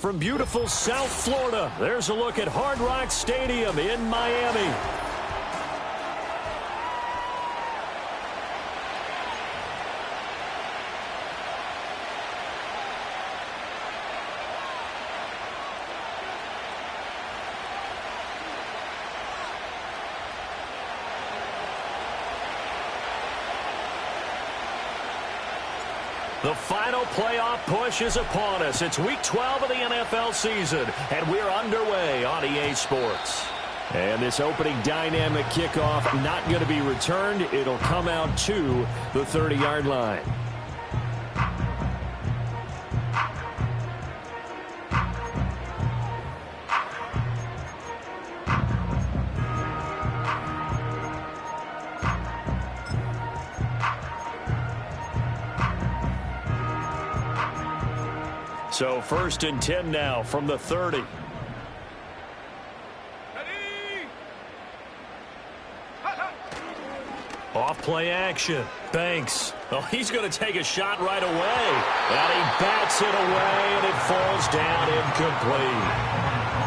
from beautiful South Florida. There's a look at Hard Rock Stadium in Miami. The final playoff push is upon us. It's Week 12 of the NFL season, and we're underway on EA Sports. And this opening dynamic kickoff not going to be returned. It'll come out to the 30-yard line. So 1st and 10 now from the 30. Off play action. Banks. Oh, he's going to take a shot right away. And he bats it away, and it falls down incomplete.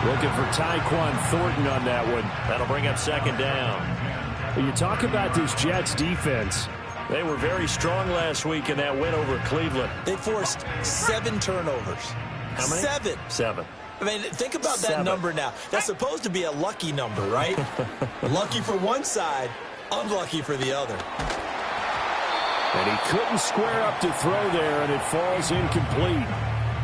Looking for Tyquan Thornton on that one. That'll bring up 2nd down. When you talk about this Jets defense, they were very strong last week in that win over Cleveland. They forced 7 turnovers. How many? 7. 7. I mean, think about that number now. That's supposed to be a lucky number, right? Lucky for one side, unlucky for the other. And he couldn't square up to throw there, and it falls incomplete.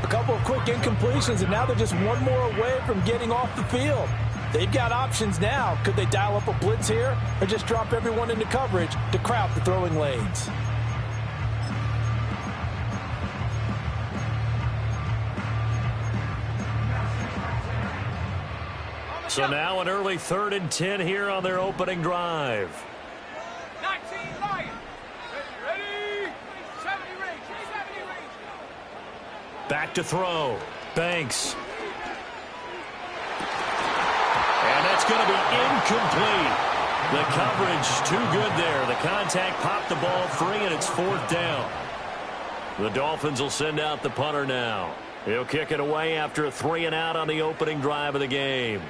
A couple of quick incompletions, and now they're just one more away from getting off the field. They've got options now. Could they dial up a blitz here or just drop everyone into coverage to crowd the throwing lanes? So now an early 3rd and 10 here on their opening drive. 19 Lions. Ready? 70 range. 70 range. Back to throw. Banks. And that's going to be incomplete. The coverage too good there. The contact popped the ball free, and it's 4th down. The Dolphins will send out the punter now. He'll kick it away after a 3-and-out on the opening drive of the game.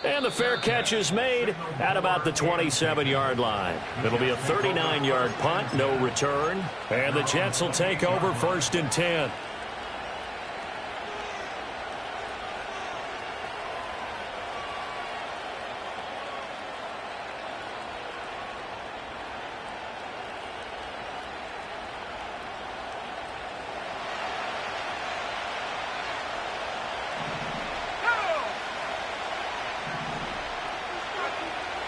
And the fair catch is made at about the 27-yard line. It'll be a 39-yard punt, no return. And the Jets will take over 1st and 10.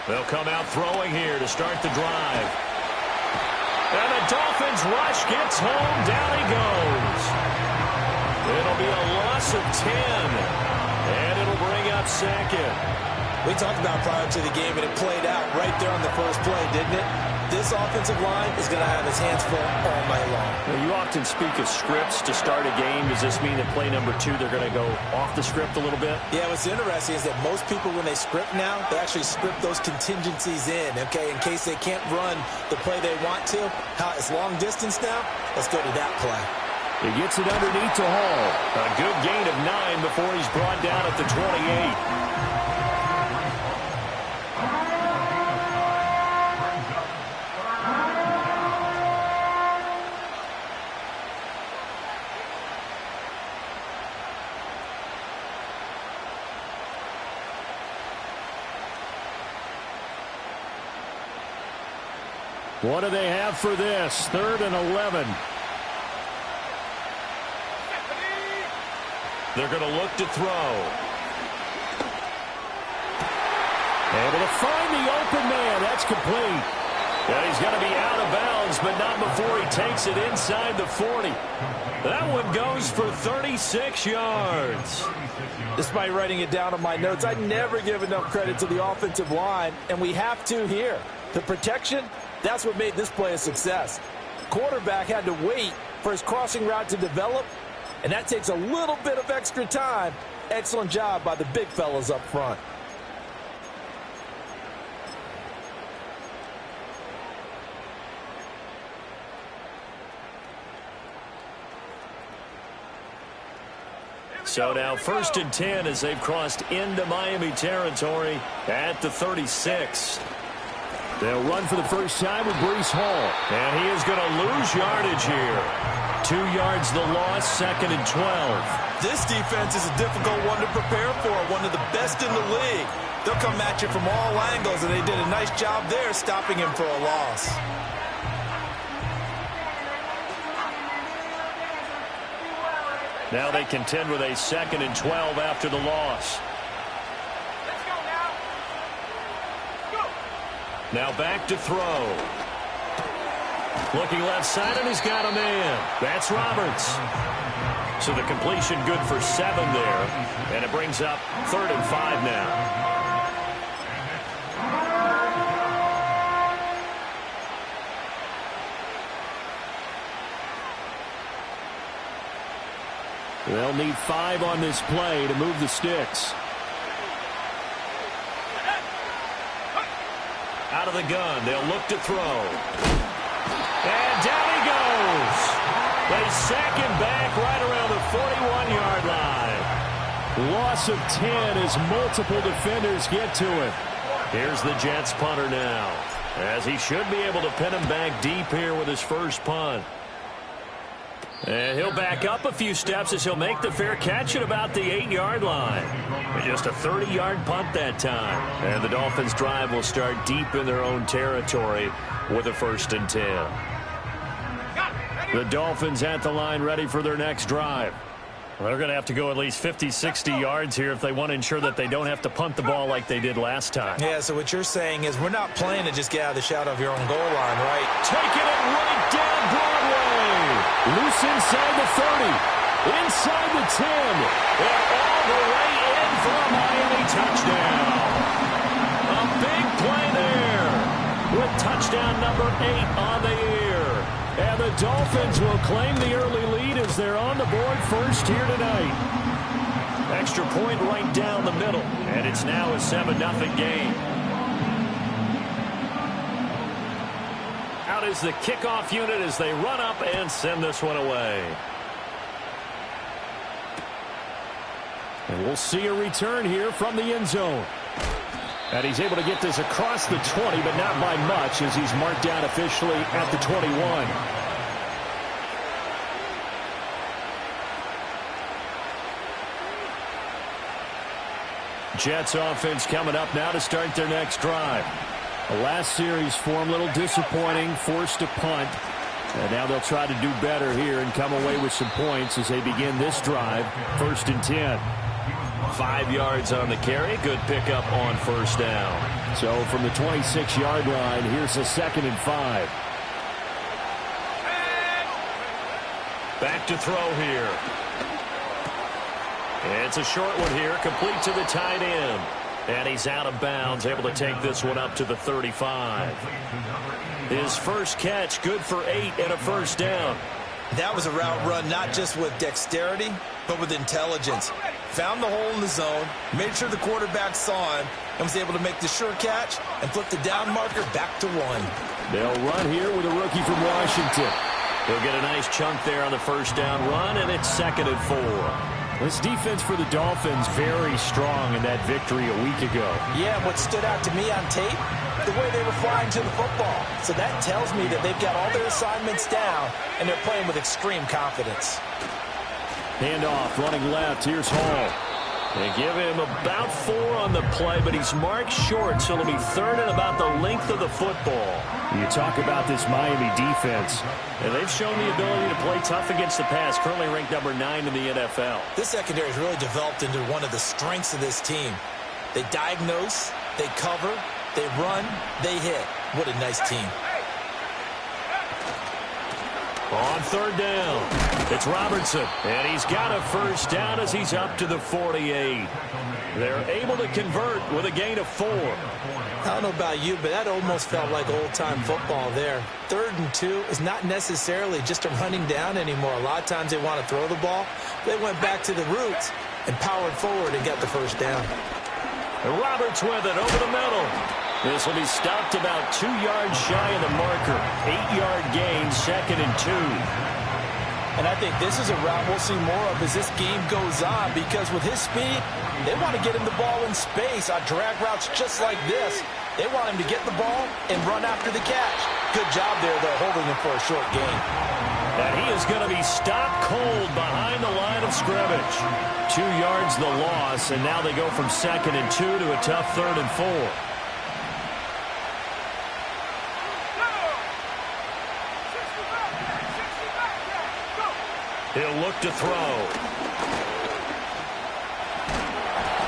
They'll come out throwing here to start the drive. And the Dolphins rush gets home. Down he goes. It'll be a loss of 10. And it'll bring up 2nd. We talked about prior to the game, and it played out right there on the first play, didn't it? This offensive line is going to have his hands full all night long. Well, you often speak of scripts to start a game. Does this mean that play number 2, they're going to go off the script a little bit? Yeah, what's interesting is that most people, when they script now, they actually script those contingencies in, okay, in case they can't run the play they want to. It's long distance now. Let's go to that play. He gets it underneath to Hall. A good gain of 9 before he's brought down at the 28. What do they have for this? 3rd and 11. They're going to look to throw. Able to find the open man. That's complete. And he's going to be out of bounds, but not before he takes it inside the 40. That one goes for 36 yards. Despite writing it down on my notes, I never give enough credit to the offensive line, and we have to here. The protection, that's what made this play a success. Quarterback had to wait for his crossing route to develop, and that takes a little bit of extra time. Excellent job by the big fellas up front. So now 1st and 10 as they've crossed into Miami territory at the 36. They'll run for the first time with Breece Hall. And he is going to lose yardage here. 2 yards the loss, 2nd and 12. This defense is a difficult one to prepare for, one of the best in the league. They'll come at you from all angles, and they did a nice job there stopping him for a loss. Now they contend with a 2nd and 12 after the loss. Let's go now. Go. Now back to throw. Looking left side, and he's got a man. That's Roberts. So the completion good for 7 there. And it brings up 3rd and 5 now. They'll need 5 on this play to move the sticks. Out of the gun, they'll look to throw. And down he goes. They sack him back right around the 41-yard line. Loss of 10 as multiple defenders get to him. Here's the Jets punter now, as he should be able to pin him back deep here with his first punt. And he'll back up a few steps as he'll make the fair catch at about the 8-yard line. And just a 30-yard punt that time. And the Dolphins' drive will start deep in their own territory with a 1st and 10. The Dolphins at the line ready for their next drive. Well, they're going to have to go at least 50, 60 yards here if they want to ensure that they don't have to punt the ball like they did last time. Yeah, so what you're saying is we're not playing to just get out of the shadow of your own goal line, right? Taking it right down Broadway. Loose inside the 30. Inside the 10. And all the way in for a Miami touchdown. A big play there with touchdown number 8 on the year. And the Dolphins will claim the early lead as they're on the board first here tonight. Extra point right down the middle. And it's now a 7-0 game. Out is the kickoff unit as they run up and send this one away. And we'll see a return here from the end zone. And he's able to get this across the 20, but not by much as he's marked down officially at the 21. Jets offense coming up now to start their next drive. The last series for them, a little disappointing, forced to punt. And now they'll try to do better here and come away with some points as they begin this drive, 1st and 10. 5 yards on the carry. Good pickup on 1st down. So from the 26-yard line, here's a 2nd and 5. Back to throw here. It's a short one here, complete to the tight end. And he's out of bounds, able to take this one up to the 35. His first catch, good for 8 and a 1st down. That was a route run not just with dexterity, but with intelligence. Found the hole in the zone, made sure the quarterback saw him, and was able to make the sure catch and flip the down marker back to 1. They'll run here with a rookie from Washington. He'll get a nice chunk there on the 1st down run, and it's 2nd and 4. This defense for the Dolphins very strong in that victory a week ago. Yeah, what stood out to me on tape, the way they were flying to the football. So that tells me that they've got all their assignments down, and they're playing with extreme confidence. Handoff, running left. Here's Hall. They give him about 4 on the play, but he's marked short, so it'll be 3rd and about the length of the football. You talk about this Miami defense. And they've shown the ability to play tough against the pass, currently ranked number 9 in the NFL. This secondary has really developed into one of the strengths of this team. They diagnose, they cover, they run, they hit. What a nice team. On 3rd down, it's Robertson, and he's got a 1st down as he's up to the 48. They're able to convert with a gain of 4. I don't know about you, but that almost felt like old-time football there. 3rd and 2 is not necessarily just a running down anymore. A lot of times they want to throw the ball. They went back to the roots and powered forward and got the 1st down. And Roberts with it over the middle. This will be stopped about 2 yards shy of the marker. 8-yard gain, 2nd and 2. And I think this is a route we'll see more of as this game goes on, because with his speed, they want to get him the ball in space on drag routes just like this. They want him to get the ball and run after the catch. Good job there, though, holding him for a short gain. And he is going to be stopped cold behind the line of scrimmage. 2 yards the loss, and now they go from 2nd and 2 to a tough 3rd and 4. He'll look to throw.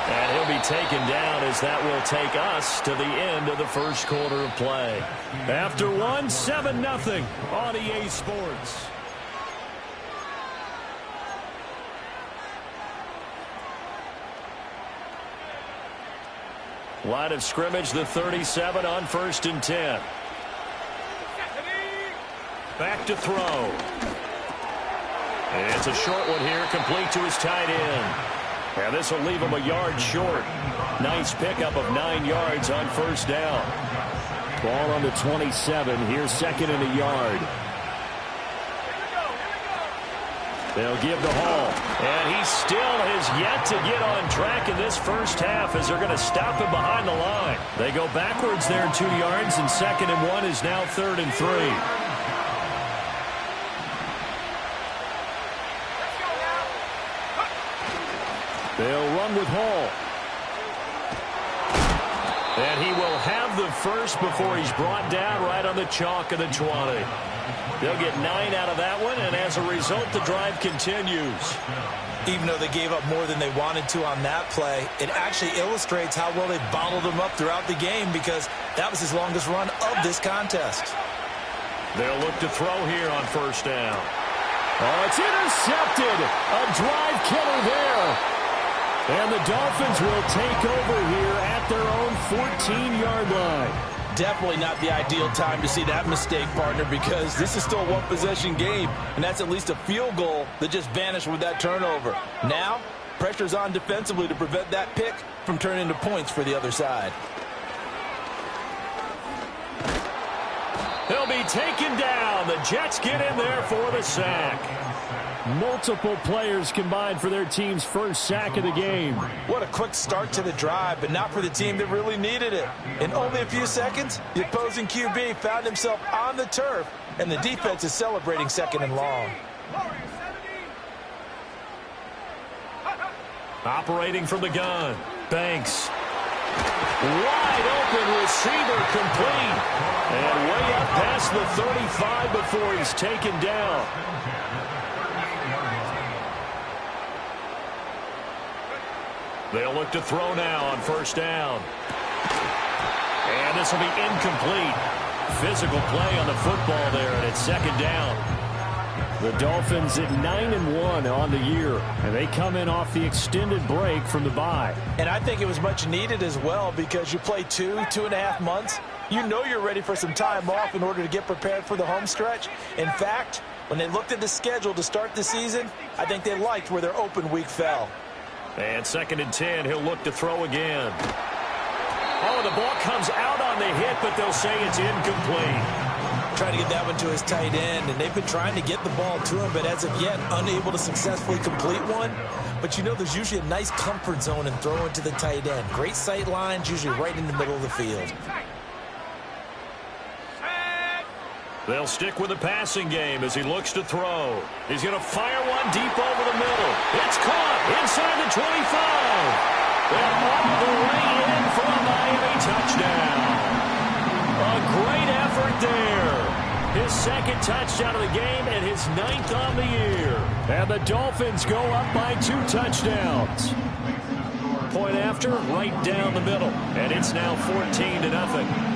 And he'll be taken down as that will take us to the end of the first quarter of play. After one, 7-0 on EA Sports. Line of scrimmage, the 37 on 1st and 10. Back to throw. It's a short one here, complete to his tight end. And this will leave him a yard short. Nice pickup of 9 yards on 1st down. Ball on the 27. Here's 2nd and a yard. They'll give to Hall. And he still has yet to get on track in this first half as they're going to stop him behind the line. They go backwards there 2 yards, and 2nd and 1 is now 3rd and 3. They'll run with Hall. And he will have the first before he's brought down right on the chalk of the 20. They'll get 9 out of that one, and as a result, the drive continues. Even though they gave up more than they wanted to on that play, it actually illustrates how well they bottled him up throughout the game, because that was his longest run of this contest. They'll look to throw here on 1st down. Oh, it's intercepted. A drive killer there. And the Dolphins will take over here at their own 14-yard line. Definitely not the ideal time to see that mistake, partner, because this is still a one-possession game, and that's at least a field goal that just vanished with that turnover. Now, pressure's on defensively to prevent that pick from turning into points for the other side. He'll be taken down. The Jets get in there for the sack. Multiple players combined for their team's first sack of the game. What a quick start to the drive, but not for the team that really needed it. In only a few seconds, the opposing QB found himself on the turf, and the defense is celebrating 2nd and long. Operating from the gun, Banks. Wide open receiver, complete. And way up past the 35 before he's taken down. They'll look to throw now on 1st down. And this will be incomplete. Physical play on the football there, and it's 2nd down. The Dolphins at 9-1 on the year, and they come in off the extended break from the bye. And I think it was much needed as well, because you play 2.5 months. You know you're ready for some time off in order to get prepared for the home stretch. In fact, when they looked at the schedule to start the season, I think they liked where their open week fell. And 2nd and 10, he'll look to throw again. Oh, the ball comes out on the hit, but they'll say it's incomplete. Trying to get that one to his tight end, and they've been trying to get the ball to him, but as of yet, unable to successfully complete one. But you know, there's usually a nice comfort zone in throwing to the tight end. Great sight lines, usually right in the middle of the field. They'll stick with the passing game as he looks to throw. He's going to fire one deep over the middle. It's caught inside the 25. And all the way in for a Miami touchdown. A great effort there. His 2nd touchdown of the game and his 9th on the year. And the Dolphins go up by 2 touchdowns. Point after, right down the middle. And it's now 14-0.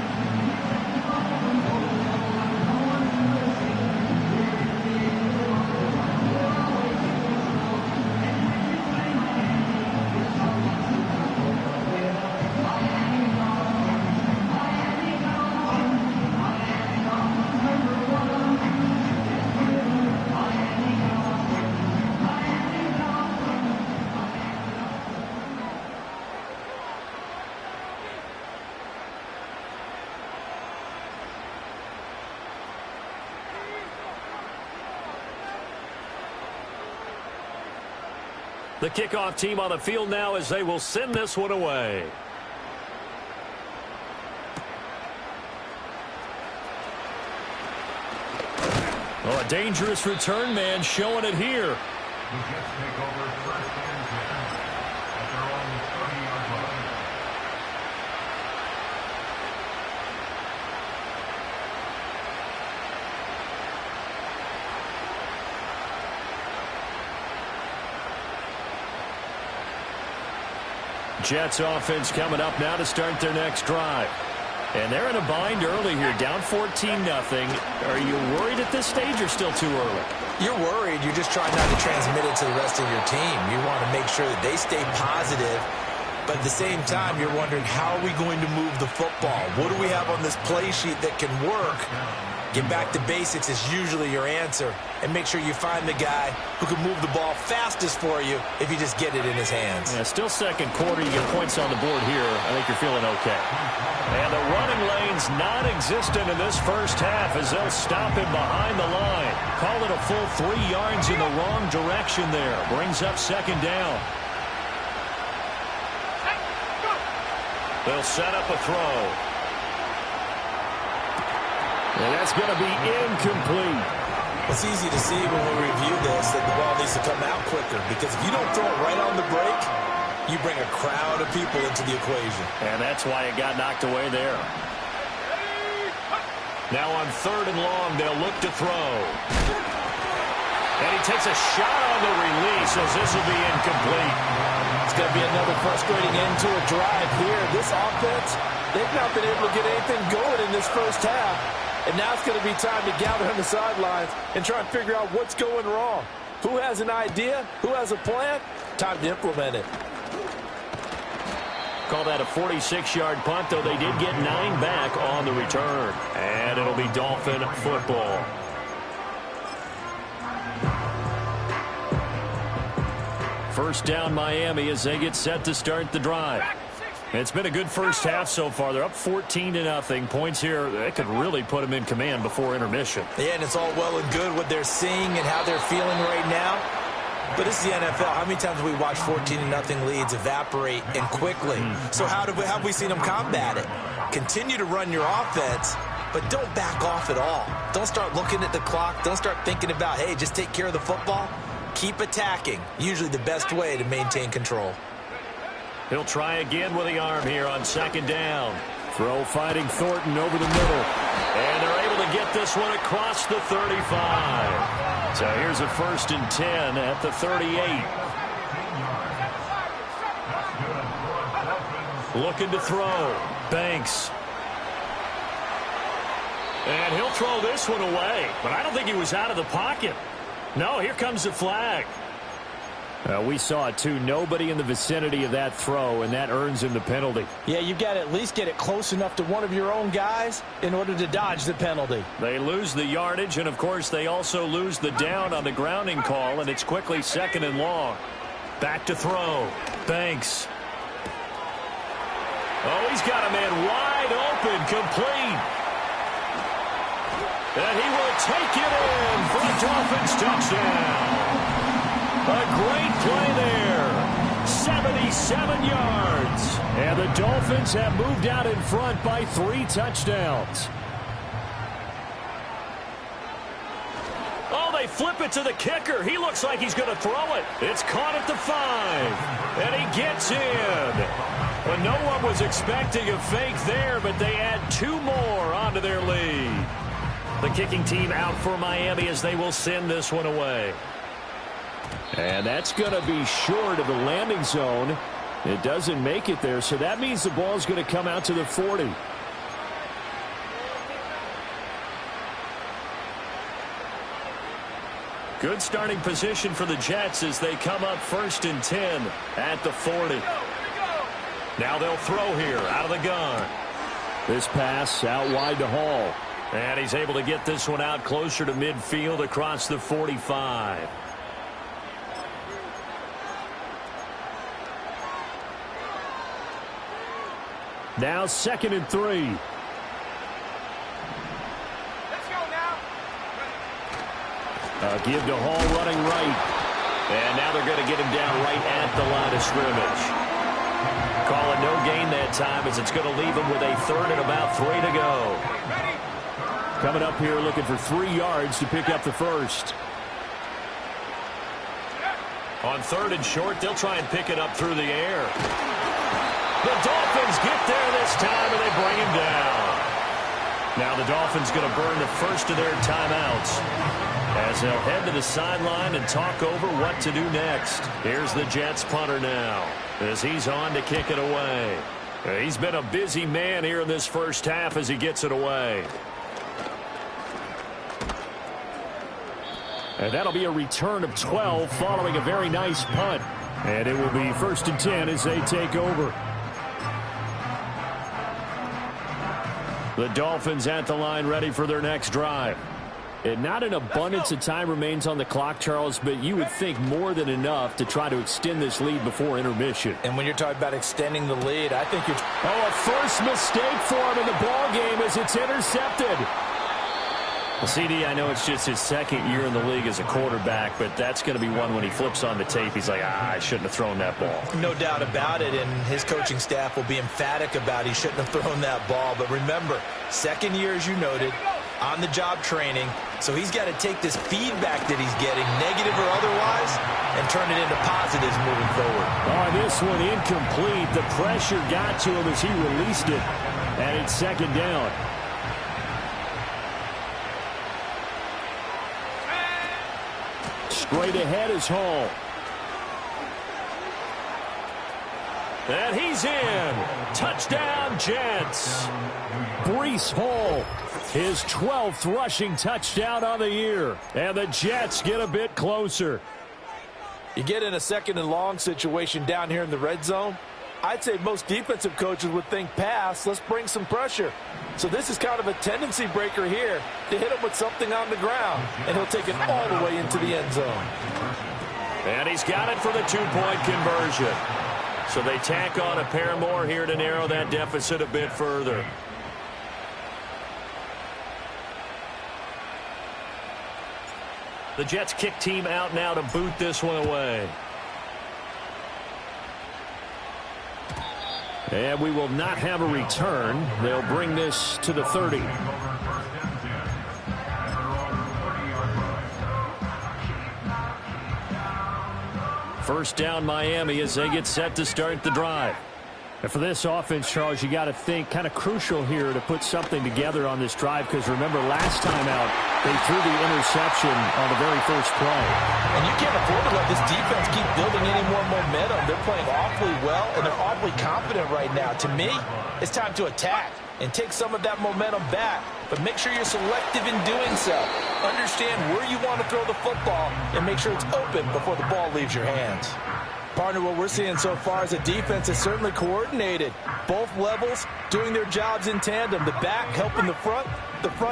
The kickoff team on the field now as they will send this one away. Oh, a dangerous return man showing it here. The Jets take over 1st and 10 at their own 30-yard line. Jets offense coming up now to start their next drive. And they're in a bind early here, down 14-0. Are you worried at this stage or still too early? You're worried. You're just trying not to transmit it to the rest of your team. You want to make sure that they stay positive. But at the same time, you're wondering, how are we going to move the football? What do we have on this play sheet that can work? Get back to basics is usually your answer. And make sure you find the guy who can move the ball fastest for you if you just get it in his hands. Yeah, still second quarter. You get points on the board here. I think you're feeling okay. And the running lane's non-existent in this first half as they'll stop him behind the line. Call it a full 3 yards in the wrong direction there. Brings up second down. They'll set up a throw. And that's going to be incomplete. It's easy to see when we review this that the ball needs to come out quicker, because if you don't throw it right on the break, you bring a crowd of people into the equation. And that's why it got knocked away there. Now on 3rd and long, they'll look to throw. And he takes a shot on the release as this will be incomplete. It's going to be another frustrating end to a drive here. This offense, they've not been able to get anything going in this first half. And now it's going to be time to gather on the sidelines and try and figure out what's going wrong. Who has an idea? Who has a plan? Time to implement it. Call that a 46-yard punt, though they did get 9 back on the return. And it'll be Dolphin football. First down Miami as they get set to start the drive. It's been a good first half so far. They're up 14-0. Points here, they could really put them in command before intermission. Yeah, and it's all well and good what they're seeing and how they're feeling right now. But this is the NFL. How many times have we watched 14-0 leads evaporate and quickly? So how have we seen them combat it? Continue to run your offense, but don't back off at all. Don't start looking at the clock. Don't start thinking about, hey, just take care of the football. Keep attacking. Usually the best way to maintain control. He'll try again with the arm here on 2nd down. Throw fighting Thornton over the middle. And they're able to get this one across the 35. So here's a 1st and 10 at the 38. Looking to throw. Banks. And he'll throw this one away. But I don't think he was out of the pocket. No, here comes the flag. We saw it, too. Nobody in the vicinity of that throw, and that earns him the penalty. Yeah, you've got to at least get it close enough to one of your own guys in order to dodge the penalty. They lose the yardage, and, of course, they also lose the down on the grounding call, and it's quickly 2nd and long. Back to throw. Banks. Oh, he's got a man wide open, complete. And he will take it in for a Dolphins touchdown. A great play there. 77 yards. And the Dolphins have moved out in front by 3 touchdowns. Oh, they flip it to the kicker. He looks like he's going to throw it. It's caught at the 5. And he gets in. But no one was expecting a fake there, but they add 2 more onto their lead. The kicking team out for Miami as they will send this one away. And that's going to be short of the landing zone. It doesn't make it there, so that means the ball is going to come out to the 40. Good starting position for the Jets as they come up 1st and 10 at the 40. Now they'll throw here out of the gun. This pass out wide to Hall. And he's able to get this one out closer to midfield across the 45. Now 2nd and 3. Let's go now. Give to Hall running right. And now they're going to get him down right at the line of scrimmage. Call it no gain that time as it's going to leave him with a third and about 3 to go. Coming up here looking for 3 yards to pick up the first. On 3rd and short, they'll try and pick it up through the air. The Dolphins get there this time, and they bring him down. Now the Dolphins going to burn the first of their timeouts as they'll head to the sideline and talk over what to do next. Here's the Jets punter now as he's on to kick it away. He's been a busy man here in this first half as he gets it away. And that'll be a return of 12 following a very nice punt. And it will be 1st and 10 as they take over. The Dolphins at the line ready for their next drive. And not an abundance of time remains on the clock, Charles, but you would think more than enough to try to extend this lead before intermission. And when you're talking about extending the lead, I think you're... Oh, a first mistake for him in the ball game as it's intercepted. Well, CD, I know it's just his 2nd year in the league as a quarterback, but that's going to be one when he flips on the tape. He's like, I shouldn't have thrown that ball. No doubt about it, and his coaching staff will be emphatic about he shouldn't have thrown that ball. But remember, 2nd year, as you noted, on-the-job training, so he's got to take this feedback that he's getting, negative or otherwise, and turn it into positives moving forward. Oh, this one incomplete. The pressure got to him as he released it, and it's 2nd down. Straight ahead is Hall. And he's in. Touchdown, Jets. Breece Hall, his 12th rushing touchdown on the year. And the Jets get a bit closer. You get in a 2nd and long situation down here in the red zone, I'd say most defensive coaches would think pass, let's bring some pressure. So this is kind of a tendency breaker here to hit him with something on the ground, and he'll take it all the way into the end zone. And he's got it for the 2-point conversion. So they tack on a pair more here to narrow that deficit a bit further. The Jets kick team out now to boot this one away. And we will not have a return. They'll bring this to the 30. First down Miami as they get set to start the drive. And for this offense, Charles, you got to think kind of crucial here to put something together on this drive because remember last time out they threw the interception on the very first play. And you can't afford to let this defense keep building any more momentum. They're playing awfully well, and they're awfully confident right now. To me, it's time to attack and take some of that momentum back. But make sure you're selective in doing so. Understand where you want to throw the football and make sure it's open before the ball leaves your hands. Partner, what we're seeing so far is a defense is certainly coordinated. Both levels doing their jobs in tandem. The back helping the front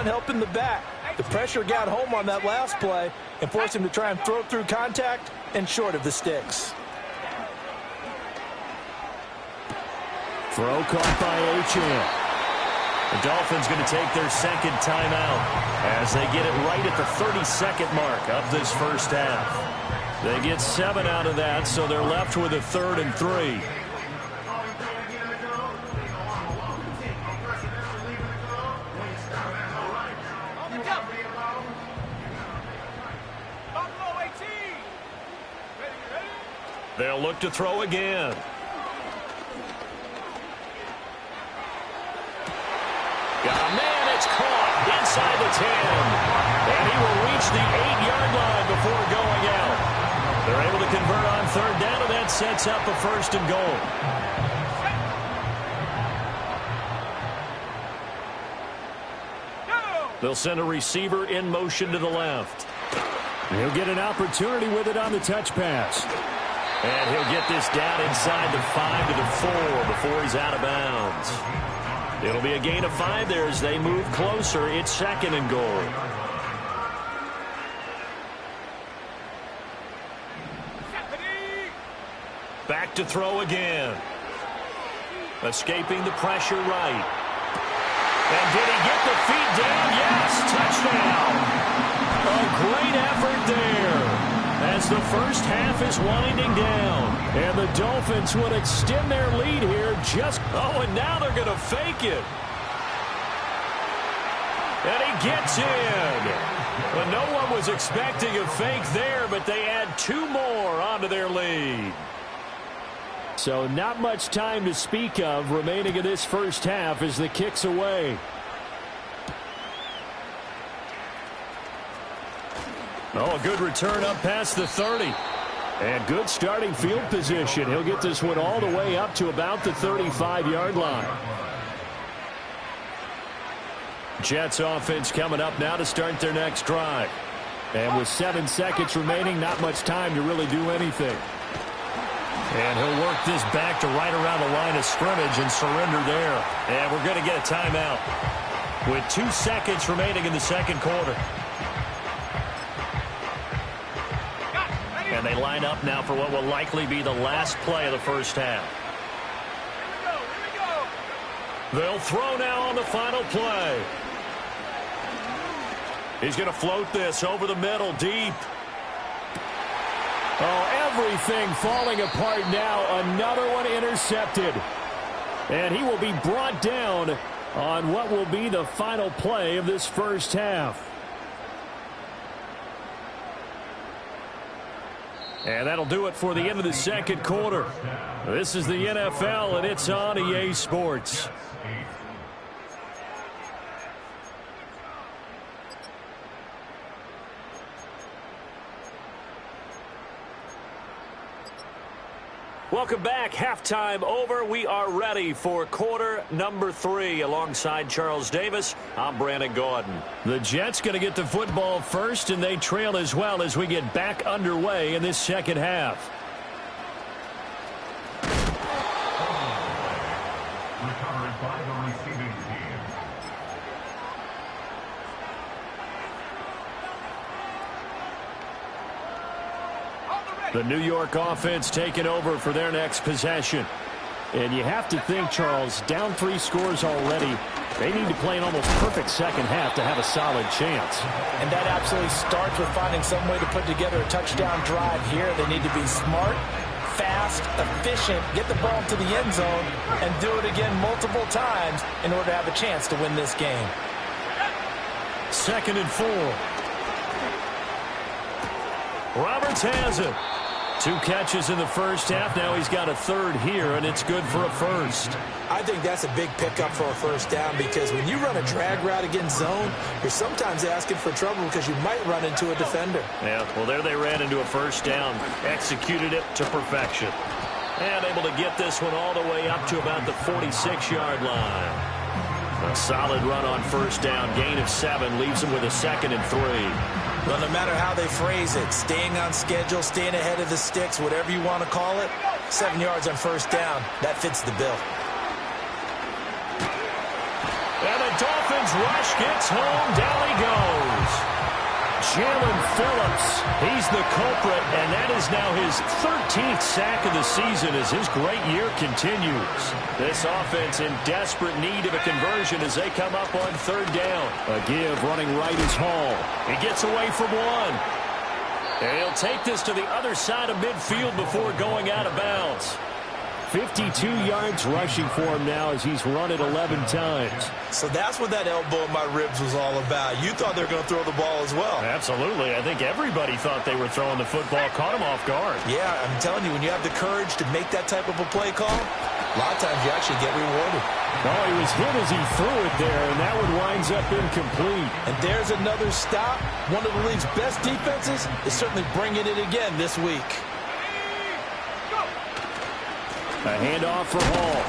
helping the back. The pressure got home on that last play and forced him to try and throw through contact and short of the sticks. Throw caught by Achane. The Dolphins going to take their 2nd timeout as they get it right at the 32nd mark of this first half. They get 7 out of that, so they're left with a 3rd and 3. They'll look to throw again. Man, it's caught inside the 10. And he will reach the 8-yard line before going out. They're able to convert on 3rd down, and that sets up a 1st and goal. They'll send a receiver in motion to the left. He'll get an opportunity with it on the touch pass. And he'll get this down inside the 5 to the 4 before he's out of bounds. It'll be a gain of 5 there as they move closer. It's 2nd and goal. Back to throw again. Escaping the pressure right. And did he get the feet down? Yes, touchdown. A great effort there. as the first half is winding down. And the Dolphins will extend their lead here just... Oh, and now they're going to fake it. And he gets in. Well, no one was expecting a fake there, but they add 2 more onto their lead. So not much time to speak of remaining in this first half as the kick's away. Oh, a good return up past the 30. And good starting field position. He'll get this one all the way up to about the 35-yard line. Jets offense coming up now to start their next drive. And with 7 seconds remaining, not much time to really do anything. And he'll work this back to right around the line of scrimmage and surrender there. And we're going to get a timeout with 2 seconds remaining in the second quarter. And they line up now for what will likely be the last play of the first half. They'll throw now on the final play. He's going to float this over the middle, deep. Oh, everything falling apart now. Another one intercepted. And he will be brought down on what will be the final play of this first half. And that'll do it for the end of the second quarter. This is the NFL, and it's on EA Sports. Welcome back. Halftime over. We are ready for quarter number 3. Alongside Charles Davis, I'm Brandon Gordon. The Jets going to get the football first, and they trail as well as we get back underway in this second half. Recovered by the receiving team. The New York offense taking over for their next possession. And you have to think, Charles, down 3 scores already. They need to play an almost perfect second half to have a solid chance. And that absolutely starts with finding some way to put together a touchdown drive here. They need to be smart, fast, efficient, get the ball to the end zone, and do it again multiple times in order to have a chance to win this game. 2nd and 4. Roberts has it. 2 catches in the first half. Now he's got a 3rd here, and it's good for a first. I think that's a big pickup for a first down because when you run a drag route against zone, you're sometimes asking for trouble because you might run into a defender. Yeah, well, there they ran into a first down. Executed it to perfection. And able to get this one all the way up to about the 46-yard line. A solid run on first down. Gain of 7 leaves him with a 2nd and 3. Well, no matter how they phrase it, staying on schedule, staying ahead of the sticks, whatever you want to call it, 7 yards on first down, that fits the bill. And the Dolphins rush gets home. Down he goes. Jalen Phillips, he's the culprit, and that is now his 13th sack of the season as his great year continues. This offense in desperate need of a conversion as they come up on 3rd down. A give running right is Hall. He gets away from 1. And he'll take this to the other side of midfield before going out of bounds. 52 yards rushing for him now as he's run it 11 times. So that's what that elbow in my ribs was all about. You thought they were going to throw the ball as well. Absolutely. I think everybody thought they were throwing the football. Caught him off guard. Yeah, I'm telling you, when you have the courage to make that type of a play call, a lot of times you actually get rewarded. Oh, he was hit as he threw it there, and that one winds up incomplete. And there's another stop. One of the league's best defenses is certainly bringing it again this week. A handoff for Hall.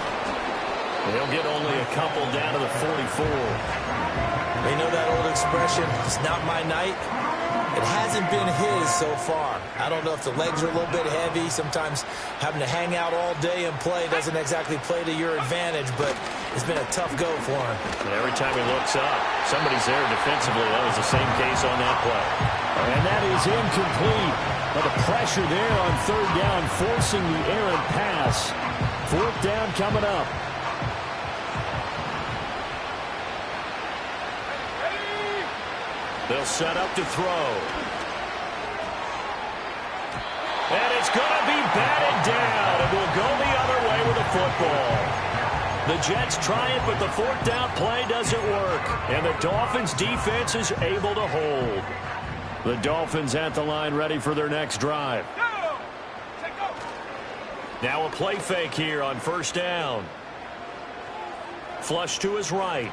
He'll get only a couple down to the 44. They know that old expression, it's not my night. It hasn't been his so far. I don't know if the legs are a little bit heavy. Sometimes having to hang out all day and play doesn't exactly play to your advantage, but it's been a tough go for him. And every time he looks up, somebody's there defensively. That was the same case on that play. And that is incomplete. But the pressure there on 3rd down, forcing the errant pass. 4th down coming up. They'll set up to throw. It's going to be batted down, and we'll go the other way with the football. The Jets try it, but the fourth down play doesn't work, and the Dolphins' defense is able to hold. The Dolphins at the line ready for their next drive. Now a play fake here on first down. Flush to his right.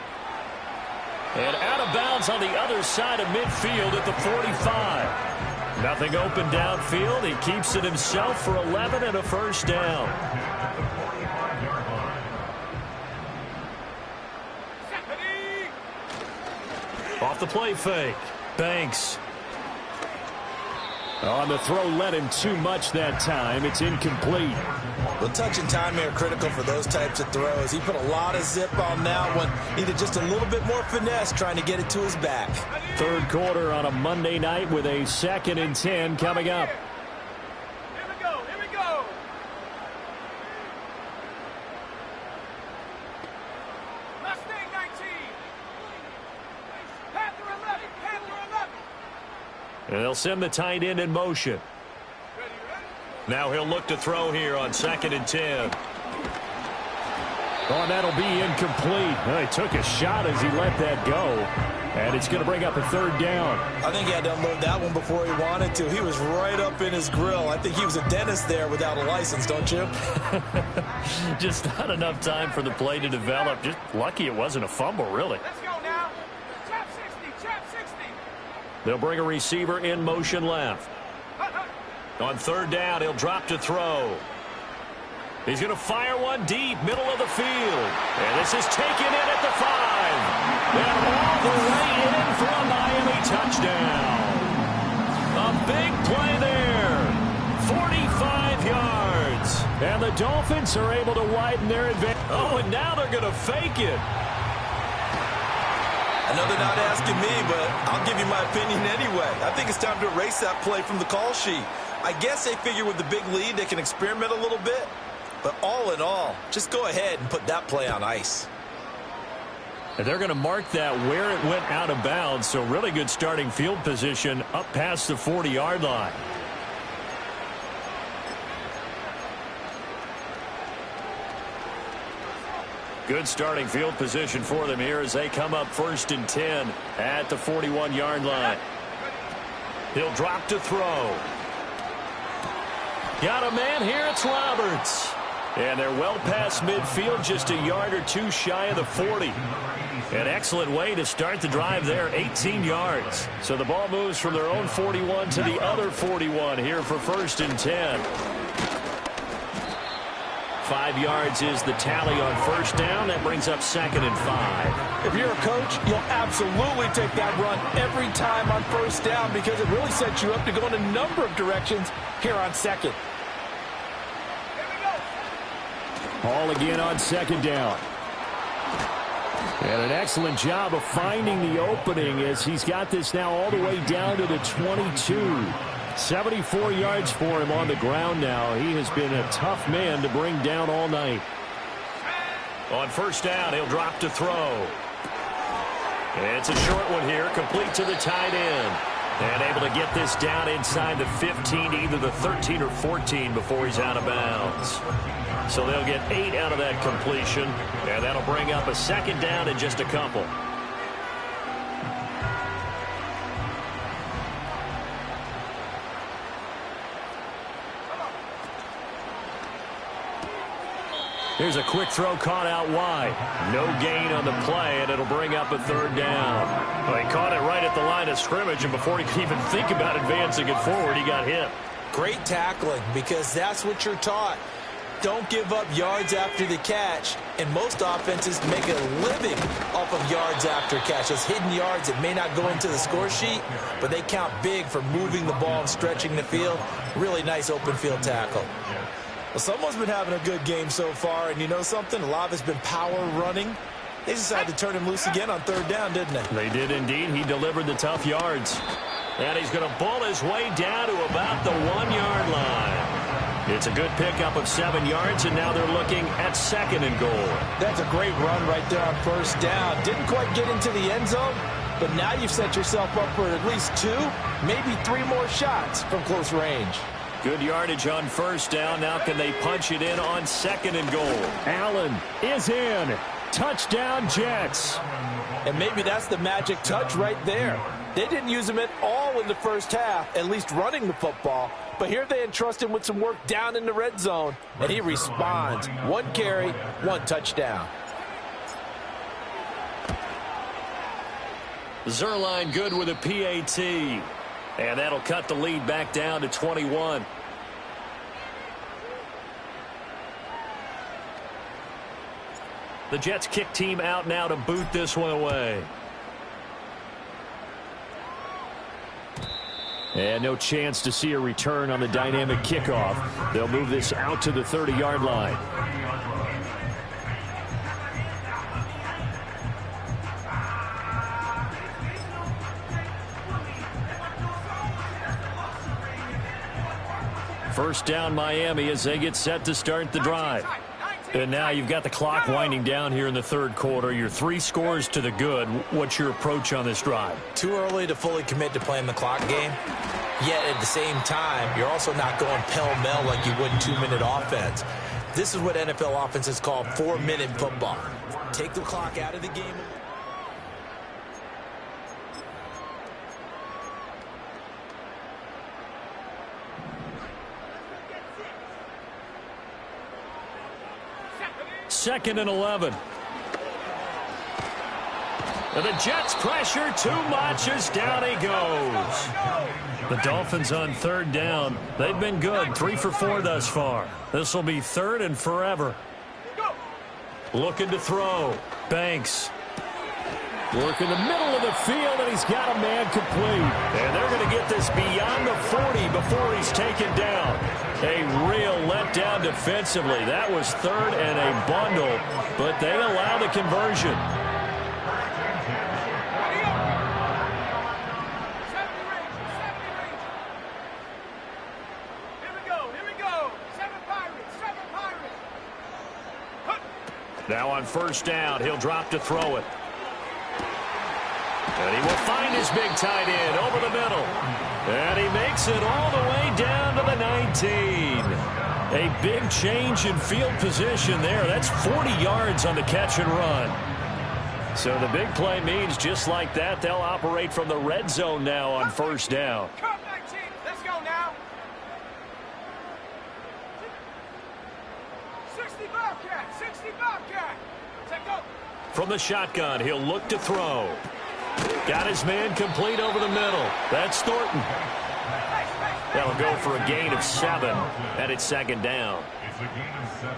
And out of bounds on the other side of midfield at the 45. Nothing open downfield. He keeps it himself for 11 and a first down. Off the play fake. Banks. On the throw, led him too much that time. It's incomplete. Well, touch and time here critical for those types of throws. He put a lot of zip on that one. Needed just a little bit more finesse trying to get it to his back. Third quarter on a Monday night with a 2nd and 10 coming up. Here we go. Here we go. Mustang 19. Panther 11. Panther 11. And they'll send the tight end in motion. Now he'll look to throw here on 2nd and 10. Oh, and that'll be incomplete. Well, he took a shot as he let that go. And it's going to bring up a third down. I think he had to unload that one before he wanted to. He was right up in his grill. I think he was a dentist there without a license, don't you? Just not enough time for the play to develop. Just lucky it wasn't a fumble, really. Let's go now. Trap 60. Trap 60. They'll bring a receiver in motion left. On third down, he'll drop to throw. He's going to fire one deep, middle of the field. And this is taken in at the 5. And all the way in for a Miami touchdown. A big play there. 45 yards. And the Dolphins are able to widen their advantage. Oh, and now they're going to fake it. I know they're not asking me, but I'll give you my opinion anyway. I think it's time to erase that play from the call sheet. I guess they figure with the big lead they can experiment a little bit. But all in all, just go ahead and put that play on ice. And they're going to mark that where it went out of bounds. So really good starting field position up past the 40-yard line. Good starting field position for them here as they come up 1st and 10 at the 41-yard line. He'll drop to throw. Got a man here. It's Roberts. And they're well past midfield, just a yard or two shy of the 40. An excellent way to start the drive there, 18 yards. So the ball moves from their own 41 to the other 41 here for 1st and 10. 5 yards is the tally on first down. That brings up 2nd and 5. If you're a coach, you'll absolutely take that run every time on first down because it really sets you up to go in a number of directions here on 2nd. Ball again on 2nd down. And an excellent job of finding the opening as he's got this now all the way down to the 22. 74 yards for him on the ground now. He has been a tough man to bring down all night. On first down, he'll drop to throw. It's a short one here, complete to the tight end. And able to get this down inside the 15, either the 13 or 14 before he's out of bounds. So they'll get 8 out of that completion, and that'll bring up a 2nd down in just a couple. Here's a quick throw caught out wide. No gain on the play, and it'll bring up a 3rd down. Well, he caught it right at the line of scrimmage, and before he could even think about advancing it forward, he got hit. Great tackling, because that's what you're taught. Don't give up yards after the catch, and most offenses make a living off of yards after catch. Those hidden yards that may not go into the score sheet, but they count big for moving the ball and stretching the field. Really nice open field tackle. Well, someone's been having a good game so far, and you know something? A lot of it's been power running. They decided to turn him loose again on 3rd down, didn't they? They did indeed. He delivered the tough yards. And he's going to bull his way down to about the 1-yard line. It's a good pickup of 7 yards, and now they're looking at 2nd and goal. That's a great run right there on first down. Didn't quite get into the end zone, but now you've set yourself up for at least 2, maybe 3 more shots from close range. Good yardage on first down. Now can they punch it in on second and goal? Allen is in. Touchdown, Jets. And maybe that's the magic touch right there. They didn't use him at all in the first half, at least running the football. But here they entrust him with some work down in the red zone, and he responds. 1 carry, 1 touchdown. Zerline good with a PAT. And that'll cut the lead back down to 21. The Jets kick team out now to boot this one away. And no chance to see a return on the dynamic kickoff. They'll move this out to the 30-yard line. First down, Miami, as they get set to start the drive. And now you've got the clock winding down here in the third quarter. You're 3 scores to the good. What's your approach on this drive? Too early to fully commit to playing the clock game. Yet at the same time, you're also not going pell-mell like you would in 2-minute offense. This is what NFL offenses call 4-minute football. Take the clock out of the game. Second and 11. And the Jets pressure too much as down he goes. The Dolphins on third down. They've been good. 3 for 4 thus far. This will be third and forever. Looking to throw. Banks. Work in the middle of the field, and he's got a man complete. And they're going to get this beyond the 40 before he's taken down. A real letdown defensively. That was third and a bundle, but they allow the conversion. Now on first down, he'll drop to throw it. And he will find his big tight end over the middle. And he makes it all the way down to the 19. A big change in field position there. That's 40 yards on the catch and run. So the big play means just like that, they'll operate from the red zone now on first down. Let's go now. 60 Bobcat, 60 Bobcat. Take go. From the shotgun, he'll look to throw. Got his man complete over the middle. That's Thornton. That'll go for a gain of 7, and it's second down. It's a gain of 7.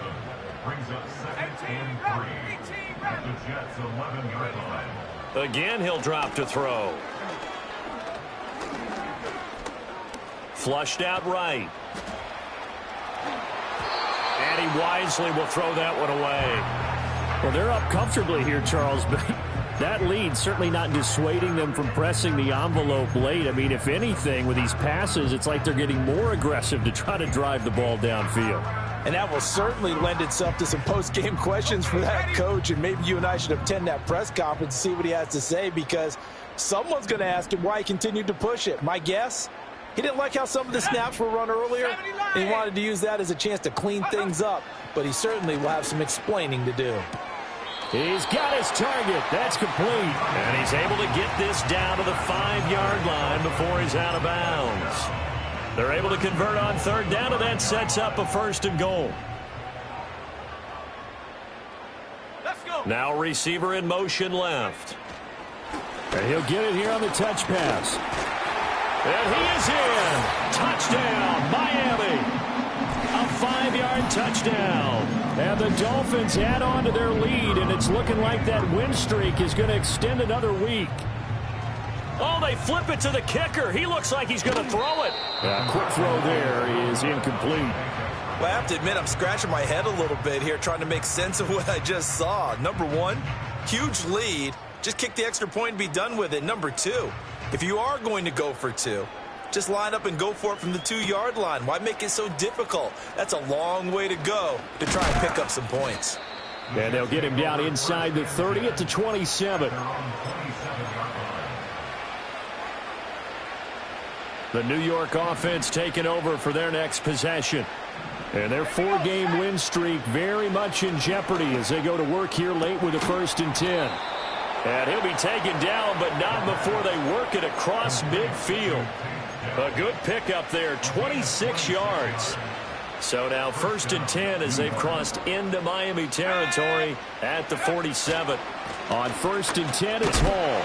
Brings up second and 3 at the Jets' 11-yard line. Again, he'll drop to throw. Flushed out right. And he wisely will throw that one away. Well, they're up comfortably here, Charles, but that lead certainly not dissuading them from pressing the envelope late. I mean, if anything, with these passes, it's like they're getting more aggressive to try to drive the ball downfield. And that will certainly lend itself to some post-game questions for that coach, and maybe you and I should attend that press conference and see what he has to say, because someone's going to ask him why he continued to push it. My guess, he didn't like how some of the snaps were run earlier, and he wanted to use that as a chance to clean things up, but he certainly will have some explaining to do. He's got his target. That's complete. And he's able to get this down to the 5-yard line before he's out of bounds. They're able to convert on third down, and that sets up a first and goal. Let's go. Now receiver in motion left. And he'll get it here on the touch pass. And he is in. Touchdown, Miami. A 5-yard touchdown. And the Dolphins add on to their lead, and it's looking like that win streak is going to extend another week. Oh, they flip it to the kicker. He looks like he's going to throw it. Quick throw there is incomplete. Well, I have to admit, I'm scratching my head a little bit here trying to make sense of what I just saw. Number one, huge lead. Just kick the extra point and be done with it. Number two, if you are going to go for 2, just line up and go for it from the 2-yard line. Why make it so difficult? That's a long way to go to try and pick up some points. And they'll get him down inside the 30 at the 27. The New York offense taking over for their next possession. And their 4-game win streak very much in jeopardy as they go to work here late with a 1st and 10. And he'll be taken down, but not before they work it across midfield. A good pickup there, 26 yards. So now 1st and 10 as they've crossed into Miami territory at the 47. On 1st and 10, it's Hall.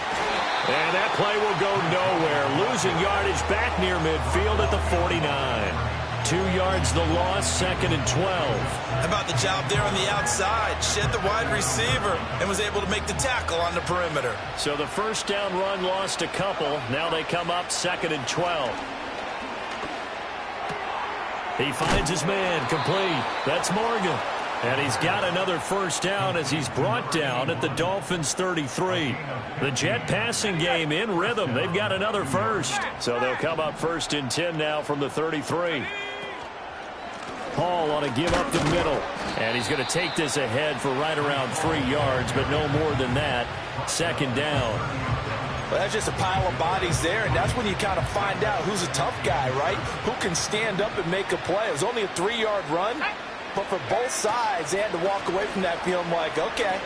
And that play will go nowhere. Losing yardage back near midfield at the 49. 2 yards the loss, 2nd and 12. How about the job there on the outside? Shed the wide receiver and was able to make the tackle on the perimeter. So the first down run lost a couple. Now they come up 2nd and 12. He finds his man, complete. That's Morgan. And he's got another first down as he's brought down at the Dolphins' 33. The Jet passing game in rhythm. They've got another first. So they'll come up 1st and 10 now from the 33. Hall on a give up the middle. And he's going to take this ahead for right around 3 yards, but no more than that. 2nd down. Well, that's just a pile of bodies there, and that's when you kind of find out who's a tough guy, right? Who can stand up and make a play. It was only a 3-yard run, but for both sides, they had to walk away from that feeling like, okay,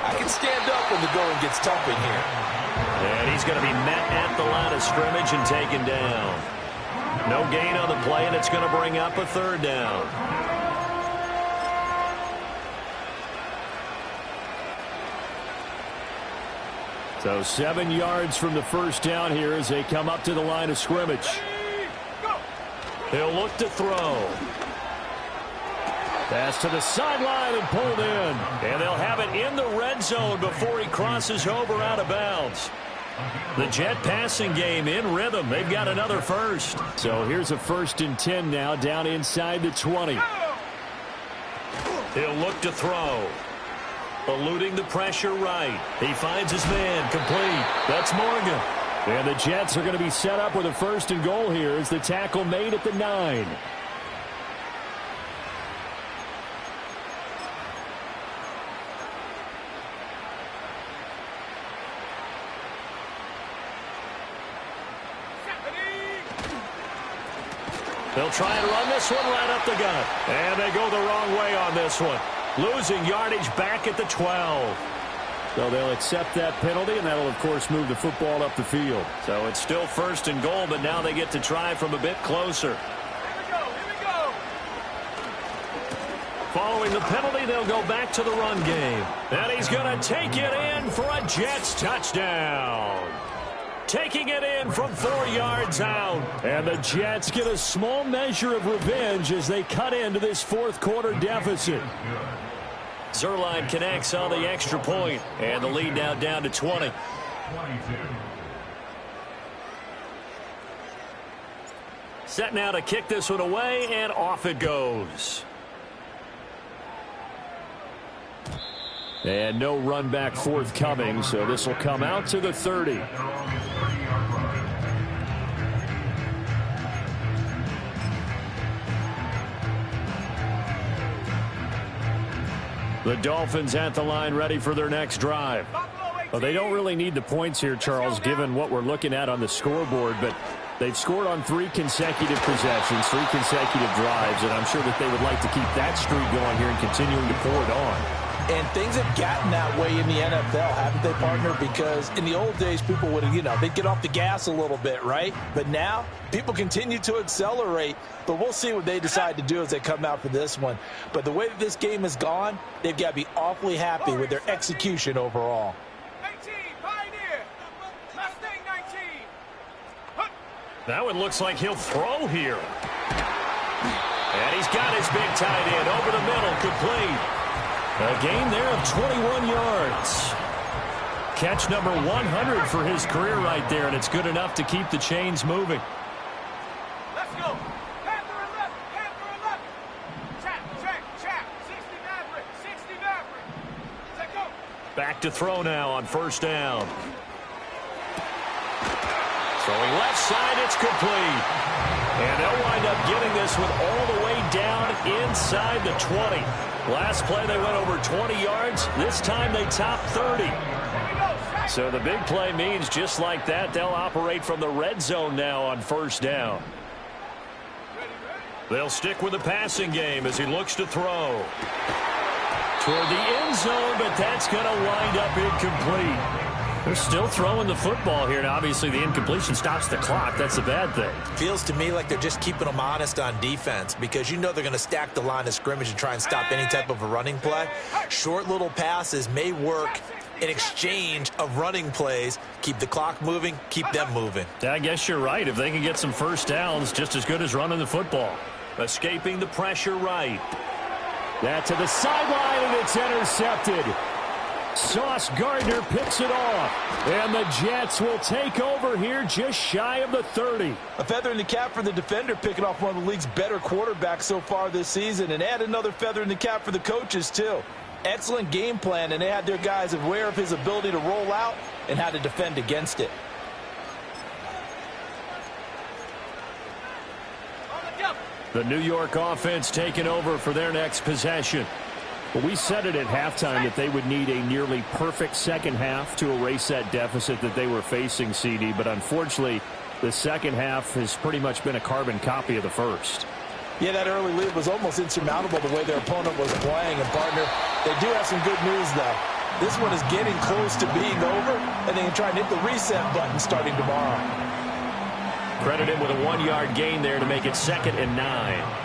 I can stand up when the going gets tough in here. And he's going to be met at the line of scrimmage and taken down. No gain on the play, and it's going to bring up a 3rd down. So 7 yards from the first down here as they come up to the line of scrimmage. He'll look to throw. Pass to the sideline and pulled in. And they'll have it in the red zone before he crosses over out of bounds. The Jet passing game in rhythm. They've got another first. So here's a 1st and 10 now down inside the 20. He'll look to throw. Eluding the pressure right. He finds his man, complete. That's Morgan. And the Jets are going to be set up with a 1st and goal here as the tackle made at the 9. They'll try and run this one right up the gut. And they go the wrong way on this one. Losing yardage back at the 12. So they'll accept that penalty, and that'll, of course, move the football up the field. So it's still 1st and goal, but now they get to try from a bit closer. Here we go. Following the penalty, they'll go back to the run game. And he's going to take it in for a Jets touchdown. Taking it in from 4 yards out. And the Jets get a small measure of revenge as they cut into this 4th quarter deficit. Zerline connects on the extra point, and the lead now down to 20. Set now to kick this one away, and off it goes. And no run back forthcoming, so this will come out to the 30. The Dolphins at the line ready for their next drive. Well, they don't really need the points here, Charles, given what we're looking at on the scoreboard, but they've scored on 3 consecutive possessions, 3 consecutive drives, and I'm sure that they would like to keep that streak going here and continuing to pour it on. And things have gotten that way in the NFL, haven't they, partner? Because in the old days, people would, they'd get off the gas a little bit, right? But now, people continue to accelerate. But we'll see what they decide to do as they come out for this one. But the way that this game has gone, they've got to be awfully happy with their execution overall. 19, Pioneer. Mustang 19. That one looks like he'll throw here. And he's got his big tight end over the middle, complete. A gain there of 21 yards. Catch number 100 for his career right there, and it's good enough to keep the chains moving. Let's go. Panther 11, Panther 11. Check. 60 Maverick, 60 Maverick. Take go. Back to throw now on 1st down. Throwing left side, it's complete. And they'll wind up getting this one all the way down inside the 20. Last play, they went over 20 yards. This time, they topped 30. So the big play means just like that, they'll operate from the red zone now on first down. They'll stick with the passing game as he looks to throw. Toward the end zone, but that's going to wind up incomplete. They're still throwing the football here, and obviously the incompletion stops the clock. That's the bad thing. Feels to me like they're just keeping them honest on defense because you know they're going to stack the line of scrimmage and try and stop any type of a running play. Short little passes may work in exchange of running plays. Keep the clock moving, keep them moving. I guess you're right. If they can get some first downs, just as good as running the football. Escaping the pressure right. That to the sideline, and it's intercepted. Sauce Gardner picks it off, and the Jets will take over here just shy of the 30. A feather in the cap for the defender, picking off one of the league's better quarterbacks so far this season, and add another feather in the cap for the coaches, too. Excellent game plan, and they had their guys aware of his ability to roll out and how to defend against it. The New York offense taking over for their next possession. Well, we said it at halftime that they would need a nearly perfect second half to erase that deficit that they were facing, CD. But unfortunately, the second half has pretty much been a carbon copy of the first. Yeah, that early lead was almost insurmountable the way their opponent was playing. And, partner, they do have some good news, though. This one is getting close to being over, and they can try and hit the reset button starting tomorrow. Credit him with a 1-yard gain there to make it 2nd and 9.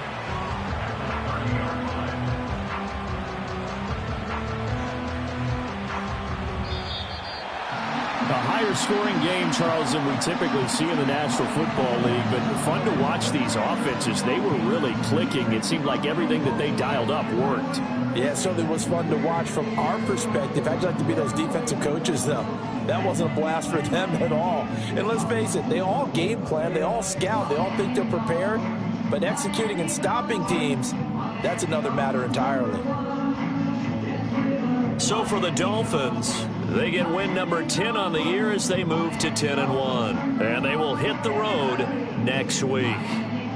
A higher scoring game, Charles, than we typically see in the National Football League, but fun to watch these offenses. They were really clicking. It seemed like everything that they dialed up worked. Yeah, it certainly was fun to watch from our perspective. How'd you like to be those defensive coaches, though? That wasn't a blast for them at all. And let's face it, they all game plan, they all scout, they all think they're prepared, but executing and stopping teams, that's another matter entirely. So for the Dolphins, they get win number 10 on the year as they move to 10-1. And they will hit the road next week.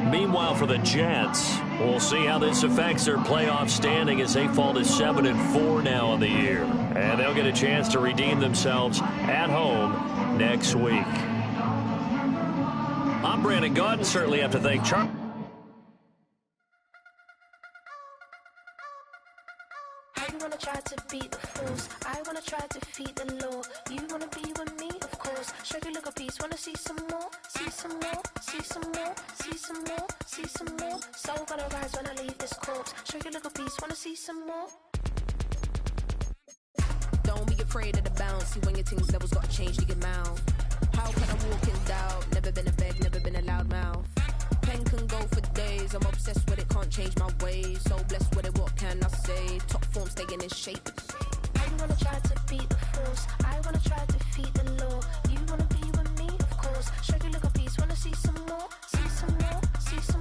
Meanwhile, for the Jets, we'll see how this affects their playoff standing as they fall to 7-4 now on the year. And they'll get a chance to redeem themselves at home next week. I'm Brandon Gaudin. Certainly have to thank Charlie. Wanna try to beat the fools. I wanna try to defeat the law. You wanna be with me, of course. Show you look a piece. Wanna see some more? See some more? See some more? See some more? See some more? So gonna rise when I leave this corpse. Show you look a piece. Wanna see some more? Don't be afraid of the bounce. See when your things levels got to change to get mouth. How can I walk in doubt? Never been a beg, never been a loud mouth. Pen can go for days. I'm obsessed with it, can't change my ways. So blessed with it, what can I say? Top form staying in shape. I wanna try to beat the fools. I wanna try to defeat the law. You wanna be with me, of course. Show you look a piece. Wanna see some more? See some more? See some more?